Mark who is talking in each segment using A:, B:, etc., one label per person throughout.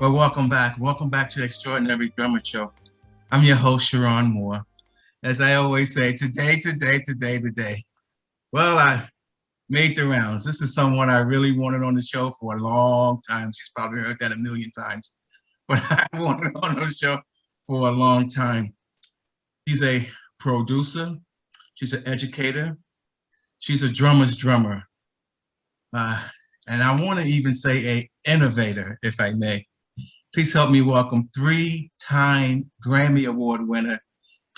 A: Well, welcome back. Welcome back to the Extraordinary Drummer Show. I'm your host, Cheron Moore. As I always say, today. Well, I made the rounds. This is someone I really wanted on the show for a long time. She's probably heard that a million times, but I wanted on the show for a long time. She's a producer. She's an educator. She's a drummer's drummer. Uh, and I want to even say a innovator, if I may. Please help me welcome three-time Grammy Award winner,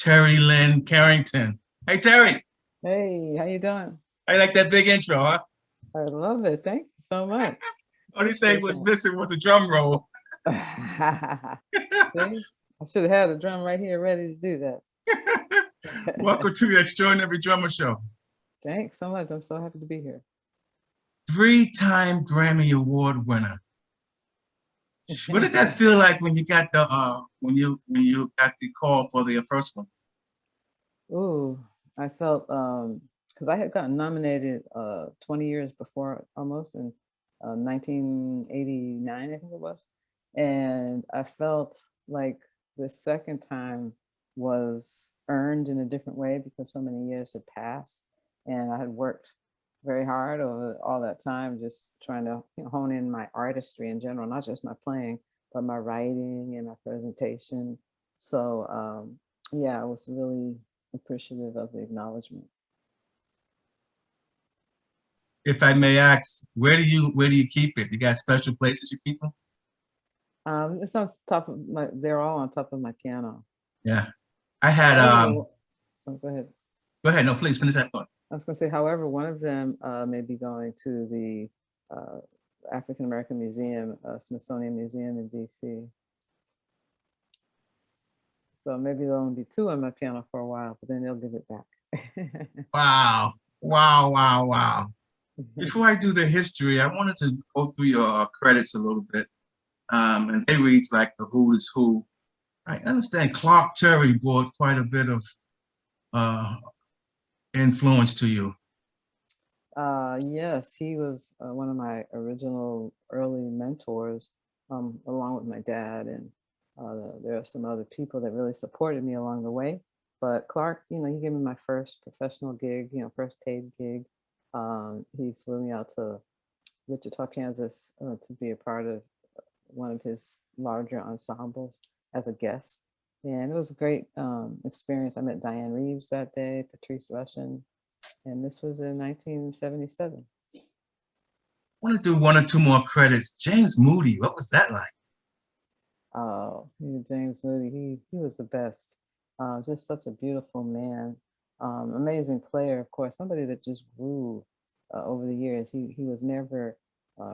A: Terri Lyne Carrington. Hey, Terri.
B: Hey, how you doing?
A: I like that big intro, huh?
B: I love it. Thank you so much.
A: Only thing
B: Appreciate
A: was missing was a drum roll.
B: that. See, I should have had a drum right here ready to do that.
A: Welcome to the Extraordinary Drummer Show.
B: Thanks so much. I'm so happy to be here.
A: Three-time Grammy Award winner. What did that feel like when you got the got the call for the first one?
B: Ooh, I felt because I had gotten nominated 20 years before, almost in 1989, I think it was, and I felt like the second time was earned in a different way because so many years had passed, and I had worked very hard over all that time, just trying to hone in my artistry in general, not just my playing, but my writing and my presentation. So yeah, I was really appreciative of the acknowledgement.
A: If I may ask, where do you keep it? You got special places you keep them?
B: It's on top of my. They're all on top of my piano.
A: Yeah. I had
B: However, oh, go ahead.
A: go ahead. No, please finish that thought.
B: I was going to say, however, one of them may be going to the African American Museum, Smithsonian Museum in DC. So maybe there'll only be two on my piano for a while, but then they'll give it back.
A: Wow. Wow. Before I do the history, I wanted to go through your credits a little bit. And they read like the who is who. I understand Clark Terry brought quite a bit of influence to you.
B: Yes, he was one of my original early mentors, along with my dad. And there are some other people that really supported me along the way. But Clark, he gave me my first professional gig, first paid gig. He flew me out to Wichita, Kansas, to be a part of one of his larger ensembles as a guest. And it was a great experience. I met Diane Reeves that day, Patrice Rushen, and this was in 1977.
A: I want to do one or two more credits. James Moody, what was that like?
B: Oh, James Moody, he was the best. Just such a beautiful man, amazing player, of course. Somebody that just grew over the years. He was never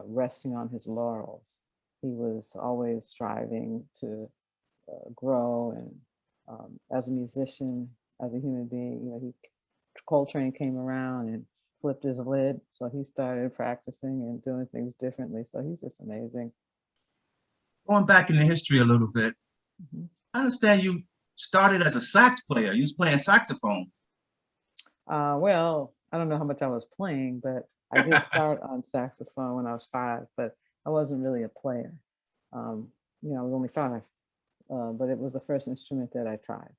B: resting on his laurels. He was always striving to grow, and as a musician, as a human being, Coltrane came around and flipped his lid, so he started practicing and doing things differently. So he's just amazing.
A: Going back in the history a little bit,
B: Mhm.
A: I understand you started as a sax player. You was playing saxophone.
B: Well, I don't know how much I was playing, but I did start on saxophone when I was 5, but I wasn't really a player. I was only 5, but it was the first instrument that I tried.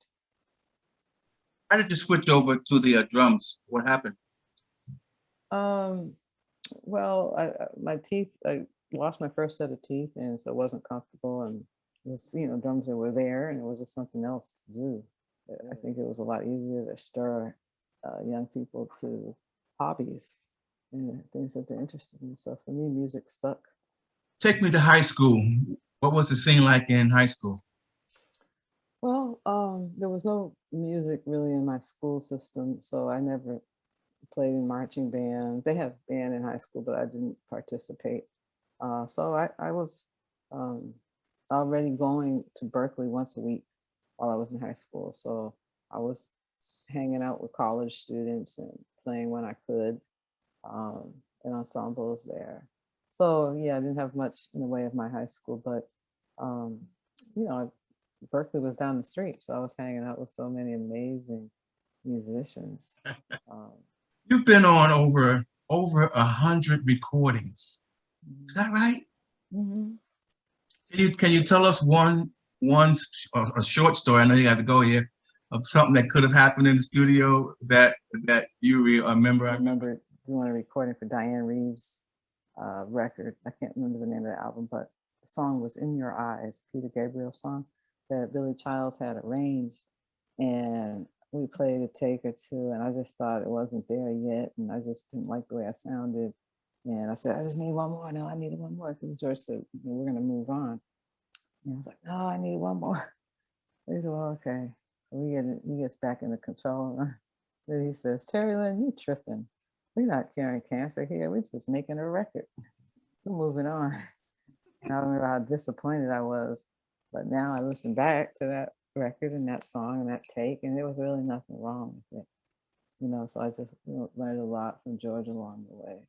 A: How did you switch over to the drums? What happened?
B: Um, well, my teeth, I lost my first set of teeth, and so it wasn't comfortable. And it was, drums that were there, and it was just something else to do. I think it was a lot easier to stir young people to hobbies and things that they're interested in. So for me, music stuck.
A: Take me to high school. What was the scene like in high school?
B: Well, there was no music really in my school system, so I never played in marching band. They have band in high school, but I didn't participate. So I was um, already going to Berkeley once a week while I was in high school. So I was hanging out with college students and playing when I could in ensembles there. So yeah, I didn't have much in the way of my high school, but um, you know, Berkeley was down the street, so I was hanging out with so many amazing musicians. Um,
A: You've been on over 100 recordings. Is that right?
B: mm-hmm.
A: Can you tell us a short story? I know you got to go here, of something that could have happened in the studio that you remember.
B: I remember doing a recording for Diane Reeves' record. I can't remember the name of the album, but the song was "In Your Eyes," Peter Gabriel's song that Billy Childs had arranged, and we played a take or two, and I just thought it wasn't there yet, and I just didn't like the way I sounded, and I said, I just need one more. No, I needed one more because George said, we're going to move on, and I was like, no, I need one more. He said, well, okay. So he gets back in the control room. Then he says, Terry Lynn, you tripping. We're not curing cancer here. We're just making a record. We're moving on. And I remember how disappointed I was. But now I listen back to that record and that song and that take, and there was really nothing wrong with it. So I just learned a lot from George along the way.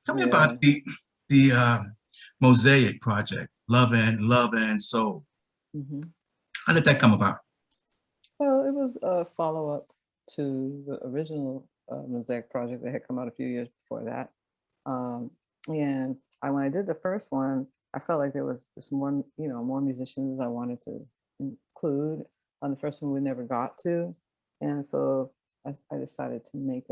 A: Tell me about the Mosaic project, Love and Soul.
B: Mm-hmm.
A: How did that come about?
B: Well, it was a follow-up to the original Mosaic project that had come out a few years before that. And when I did the first one, I felt like there was just more musicians I wanted to include. On the first one, we never got to, and so I decided to make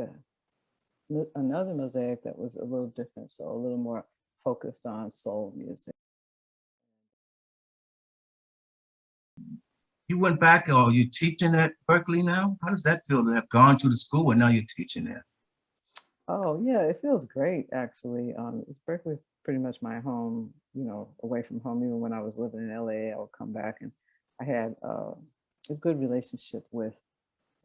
B: another Mosaic that was a little different, so a little more focused on soul music.
A: You went back, or you teaching at Berkeley now? How does that feel to have gone to the school and now you're teaching there?
B: Oh yeah, it feels great actually. It's Berkeley pretty much my home, away from home. Even when I was living in LA, I would come back, and I had a good relationship with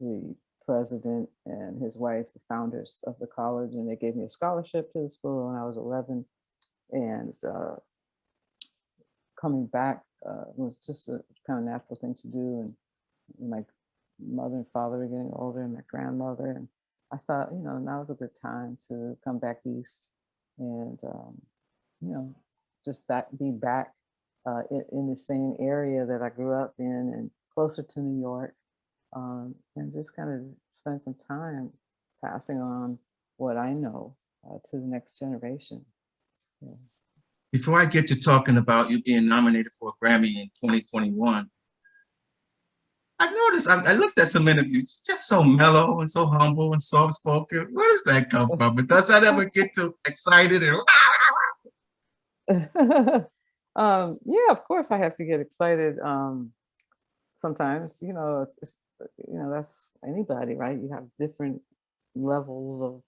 B: the president and his wife, the founders of the college, and they gave me a scholarship to the school when I was 11. And coming back was just a kind of natural thing to do. And my mother and father were getting older, and my grandmother, and I thought, now was a good time to come back east and, you know, just be back in the same area that I grew up in and closer to New York, and just kind of spend some time passing on what I know to the next generation. Yeah.
A: Before I get to talking about you being nominated for a Grammy in 2021, I noticed, I looked at some interviews, just so mellow and so humble and soft spoken. Where does that come from? And does that ever get too excited? And
B: Yeah, of course I have to get excited. Sometimes, that's anybody, right? You have different levels of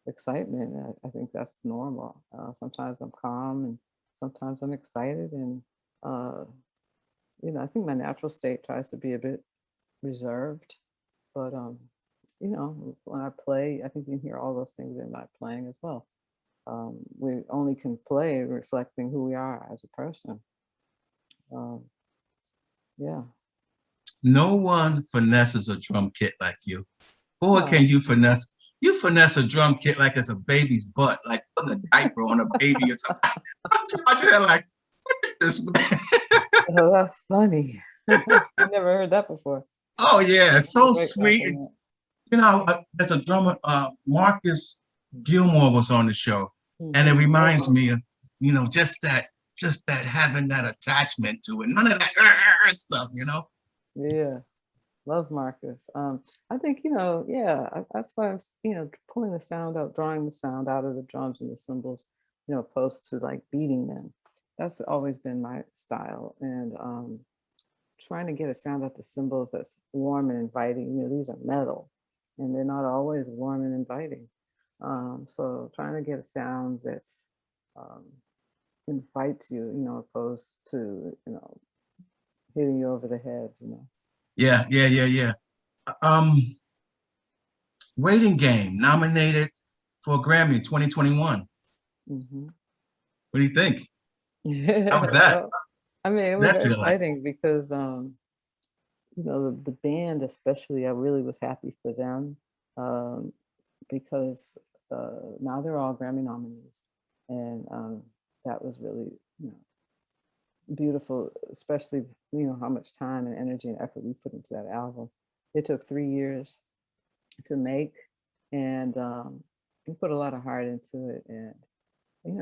B: excitement. I think that's normal. Sometimes I'm calm and sometimes I'm excited. And, uh, I think my natural state tries to be a bit reserved. But, when I play, I think you can hear all those things in my playing as well. We only can play reflecting who we are as a person. Um, yeah.
A: no one finesses a drum kit like you. Boy, can
B: Oh.
A: you finesse? You finesse a drum kit like it's a baby's butt, like putting a diaper on a baby or something. I'm watching that like, look at this man.
B: Oh, that's funny. I never heard that before.
A: Oh yeah, it's
B: That's a
A: so
B: great
A: sweet.
B: compliment.
A: As a drummer, Marcus Gilmore was on the show, and it
B: Mhm. Love
A: reminds me
B: Marcus.
A: of, just that having that attachment to it. None of that stuff.
B: Yeah, love Marcus. I think, yeah, that's why I was, pulling the sound out, drawing the sound out of the drums and the cymbals, opposed to like beating them. That's always been my style. And trying to get a sound out the cymbals that's warm and inviting. These are metal and they're not always warm and inviting. So trying to get a sound that's um, invites you, opposed to, hitting you over the head.
A: Yeah, yeah, yeah, yeah. Um, Waiting Game nominated for a Grammy in 2021.
B: Hmm.
A: What do you think? How was that?
B: Well, I mean, it was
A: That feel like?
B: exciting because, the band, especially, I really was happy for them, um, because now they're all Grammy nominees. And that was really, beautiful, especially, how much time and energy and effort we put into that album. It took 3 years to make, and we put a lot of heart into it. And,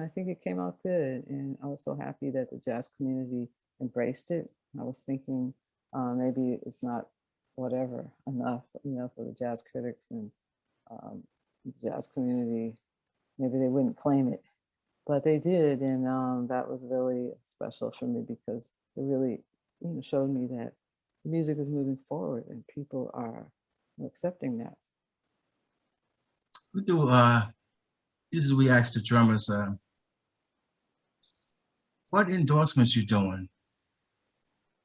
B: I think it came out good. And I was so happy that the jazz community embraced it. I was thinking maybe it's not whatever enough, for the jazz critics and the jazz community. Maybe they wouldn't claim it, but they did. And that was really special for me because it really, showed me that the music is moving forward and people are accepting that.
A: We do. Usually we ask the drummers, what endorsements you doing?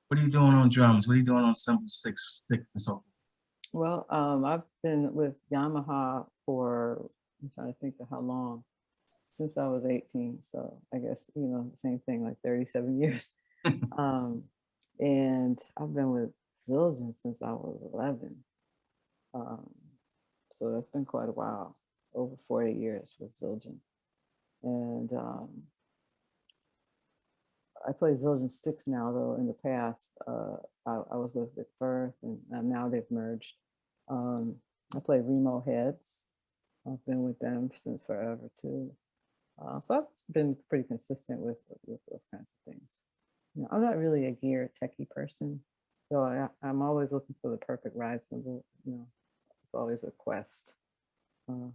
A: What are you doing on drums? What are you doing on cymbals, sticks, and so forth?
B: Well, I've been with Yamaha for, I'm trying to think of how long, since I was 18. So I guess, the same thing, like 37 years. Um, and I've been with Zildjian since I was 11. Um, so that's been quite a while, over 40 years with Zildjian. And I play Zildjian sticks now, though. In the past, I was with Vic Firth, and now they've merged. Um, I play Remo heads. I've been with them since forever too. So I've been pretty consistent with those kinds of things. I'm not really a gear techie person, so I'm always looking for the perfect ride cymbal. It's always a quest. Uh,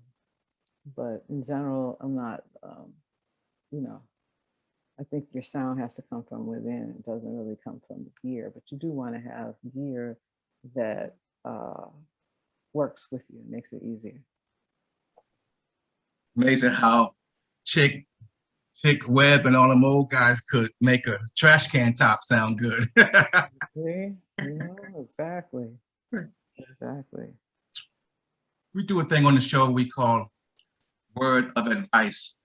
B: but in general, I'm not. You know, I think your sound has to come from within. It doesn't really come from the gear, but you do want to have gear that works with you, makes it easier.
A: Amazing how Chick Webb and all them old guys could make a trash can top sound good.
B: See? Exactly. Exactly.
A: We do a thing on the show we call Word of Advice,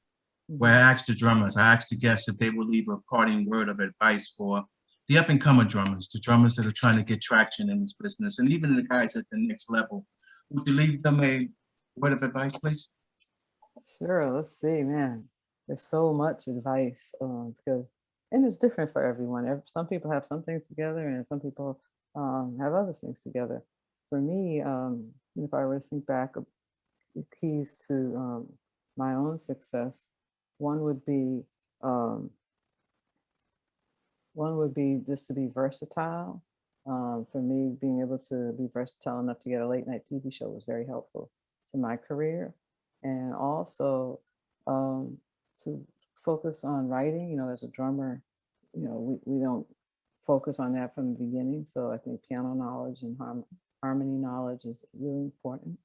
A: where I ask the drummers, I ask the guests if they will leave a parting word of advice for the up-and-coming drummers, the drummers that are trying to get traction in this business, and even the guys at the next level. Would you leave them a word of advice, please?
B: Sure. Let's see, man. There's so much advice because, and it's different for everyone. Some people have some things together, and some people have other things together. For me, if I were to think back, the keys to my own success, one would be just to be versatile. For me, being able to be versatile enough to get a late night TV show was very helpful to my career. And also to focus on writing, as a drummer, we don't focus on that from the beginning. So I think piano knowledge and harmony knowledge is really important.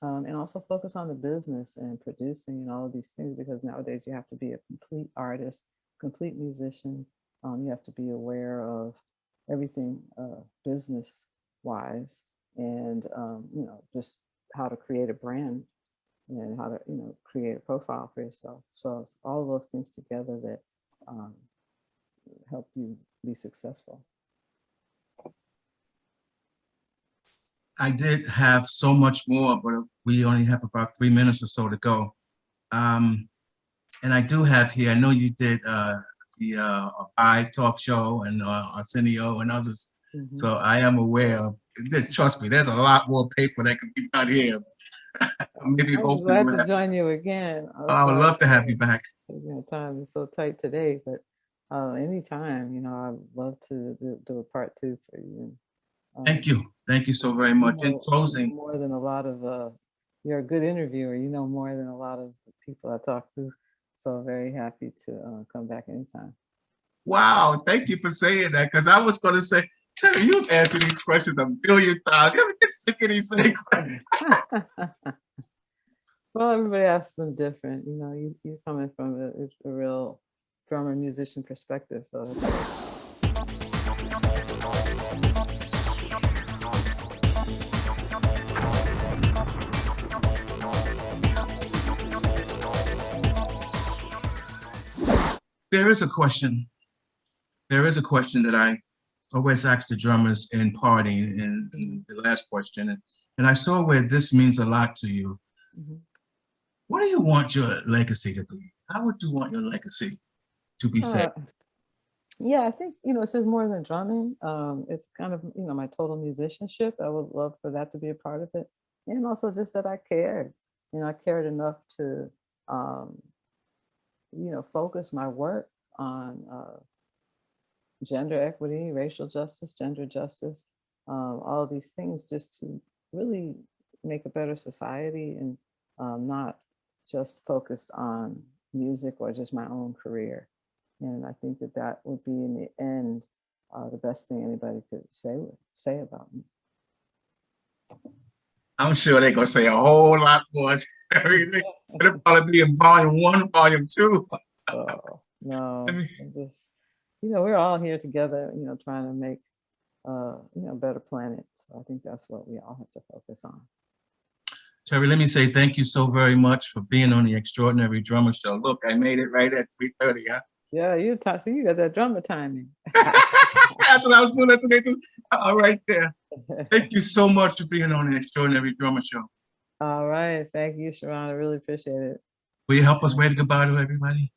B: And also focus on the business and producing and all of these things, because nowadays you have to be a complete artist, complete musician. You have to be aware of everything business wise, and just how to create a brand and how to create a profile for yourself. So it's all of those things together that help you be successful.
A: I did have so much more, but we only have about 3 minutes or so to go. And I do have here, I know you did the I talk show and Arsenio and others. So I am aware of, trust me, there's a lot more paper that can be done here. Maybe
B: I'm glad to join you again.
A: I would love to have you back.
B: Time is so tight today, but anytime, I'd love to do a part 2 for you.
A: Thank you. Thank you so very much. In closing,
B: more than a lot of, you're a good interviewer. More than a lot of people I talk to. So very happy to come back anytime.
A: Wow. Thank you for saying that. Because I was going to say, Terri, you've answered these questions a billion times. You ever get sick of these same questions?
B: Well, everybody asks them different. You're coming from a real drummer musician perspective. So
A: There is a question that I always ask the drummers in parting, in the last question, and I saw where this means a lot to you. What do you want your legacy to be? How would you want your legacy to be set?
B: Yeah, I think, it's just more than drumming. It's kind of, my total musicianship. I would love for that to be a part of it. And also just that I cared. I cared enough to, focus my work on gender equity, racial justice, gender justice, all of these things, just to really make a better society, and not just focused on music or just my own career. And I think that would be, in the end, the best thing anybody could say about me.
A: I'm sure they're going to say a whole lot more. It'll probably be in volume 1, volume 2.
B: Oh, no, just, we're all here together, trying to make, a better planet. So I think that's what we all have to focus on.
A: Terri, let me say thank you so very much for being on the Extraordinary Drummer Show. Look, I made it right at 3:30, huh?
B: Yeah, so you got that drummer timing.
A: That's what I was doing. That's what they do. All right there. Thank you so much for being on the Extraordinary Drummer Show.
B: All right. Thank you, Cheron. I really appreciate it.
A: Will you help us wave goodbye to everybody?